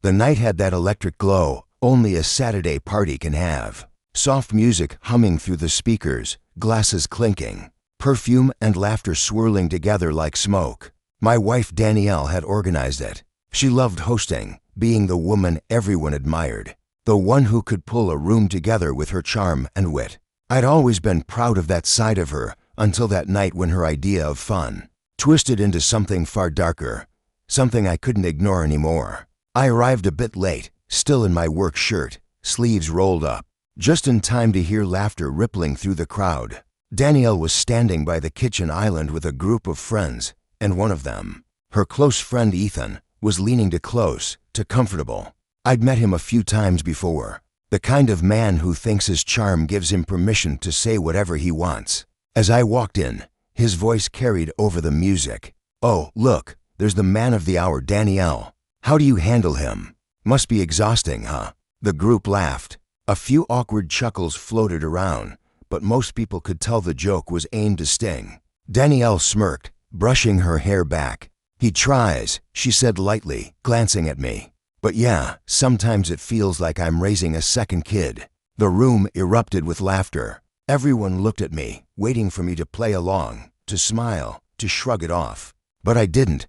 The night had that electric glow only a Saturday party can have. Soft music humming through the speakers, glasses clinking, perfume and laughter swirling together like smoke. My wife Danielle had organized it. She loved hosting, being the woman everyone admired, the one who could pull a room together with her charm and wit. I'd always been proud of that side of her until that night when her idea of fun twisted into something far darker, something I couldn't ignore anymore. I arrived a bit late, still in my work shirt, sleeves rolled up, just in time to hear laughter rippling through the crowd. Danielle was standing by the kitchen island with a group of friends, and one of them, her close friend Ethan, was leaning too close, too comfortable. I'd met him a few times before, the kind of man who thinks his charm gives him permission to say whatever he wants. As I walked in, his voice carried over the music. "Oh, look, there's the man of the hour, Danielle. How do you handle him? Must be exhausting, huh?" The group laughed. A few awkward chuckles floated around, but most people could tell the joke was aimed to sting. Danielle smirked, brushing her hair back. "He tries," she said lightly, glancing at me. "But yeah, sometimes it feels like I'm raising a second kid." The room erupted with laughter. Everyone looked at me, waiting for me to play along, to smile, to shrug it off. But I didn't.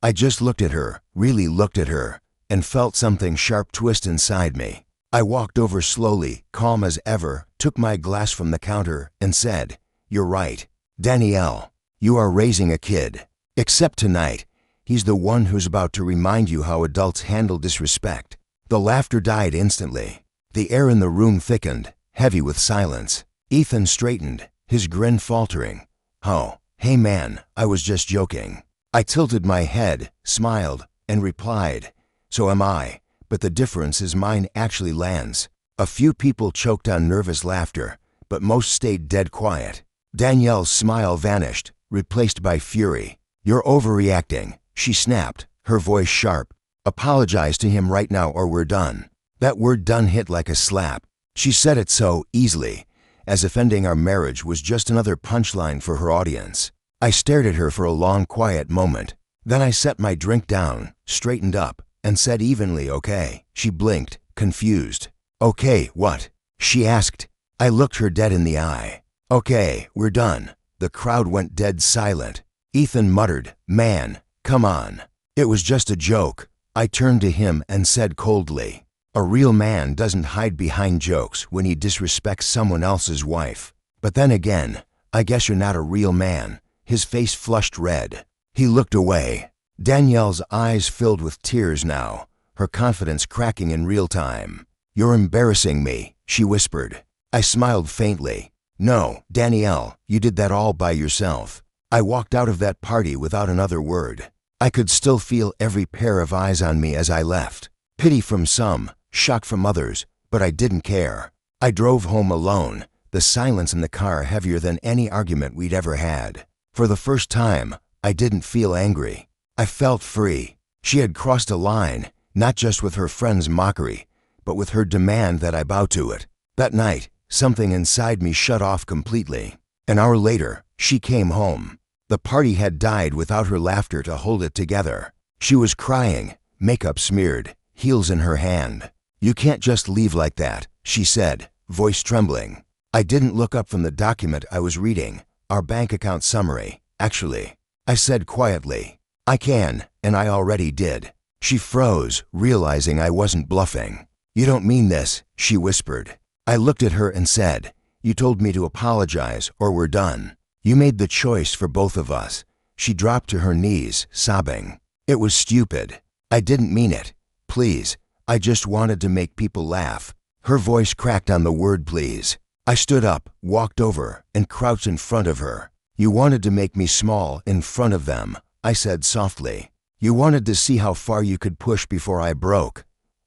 I just looked at her, really looked at her, and felt something sharp twist inside me. I walked over slowly, calm as ever, took my glass from the counter, and said, "You're right, Danielle. You are raising a kid. Except tonight, he's the one who's about to remind you how adults handle disrespect." The laughter died instantly. The air in the room thickened, heavy with silence. Ethan straightened, his grin faltering. "Oh, hey man, I was just joking." I tilted my head, smiled, and replied, "So am I, but the difference is mine actually lands." A few people choked on nervous laughter, but most stayed dead quiet. Danielle's smile vanished, replaced by fury. "You're overreacting," she snapped, her voice sharp. "Apologize to him right now or we're done." That word "done" hit like a slap. She said it so easily, as if ending our marriage was just another punchline for her audience. I stared at her for a long, quiet moment. Then I set my drink down, straightened up, and said evenly, "Okay." She blinked, confused. "Okay, what?" she asked. I looked her dead in the eye. "Okay, we're done." The crowd went dead silent. Ethan muttered, "Man, come on. It was just a joke." I turned to him and said coldly, "A real man doesn't hide behind jokes when he disrespects someone else's wife. But then again, I guess you're not a real man." His face flushed red. He looked away. Danielle's eyes filled with tears now, her confidence cracking in real time. "You're embarrassing me," she whispered. I smiled faintly. "No, Danielle, you did that all by yourself." I walked out of that party without another word. I could still feel every pair of eyes on me as I left. Pity from some, shock from others, but I didn't care. I drove home alone, the silence in the car heavier than any argument we'd ever had. For the first time, I didn't feel angry. I felt free. She had crossed a line, not just with her friend's mockery, but with her demand that I bow to it. That night, something inside me shut off completely. An hour later, she came home. The party had died without her laughter to hold it together. She was crying, makeup smeared, heels in her hand. "You can't just leave like that," she said, voice trembling. I didn't look up from the document I was reading, our bank account summary, actually. I said quietly, "I can, and I already did." She froze, realizing I wasn't bluffing. "You don't mean this," she whispered. I looked at her and said, "You told me to apologize or we're done. You made the choice for both of us." She dropped to her knees, sobbing. "It was stupid. I didn't mean it. Please, I just wanted to make people laugh." Her voice cracked on the word please. I stood up, walked over, and crouched in front of her. "You wanted to make me small in front of them," I said softly. "You wanted to see how far you could push before I broke.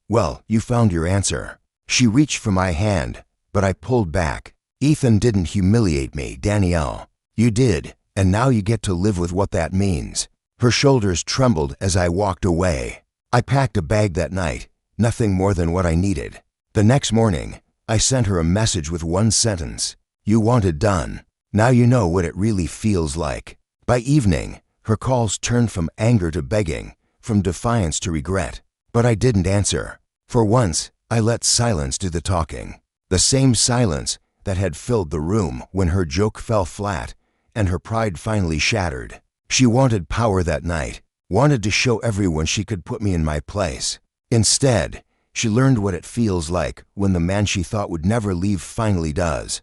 Well, you found your answer." She reached for my hand, but I pulled back. "Ethan didn't humiliate me, Danielle. You did, and now you get to live with what that means." Her shoulders trembled as I walked away. I packed a bag that night, nothing more than what I needed. The next morning, I sent her a message with one sentence: "You want it done. Now you know what it really feels like." By evening, her calls turned from anger to begging, from defiance to regret. But I didn't answer. For once, I let silence do the talking. The same silence that had filled the room when her joke fell flat and her pride finally shattered. She wanted power that night, wanted to show everyone she could put me in my place. Instead, she learned what it feels like when the man she thought would never leave finally does.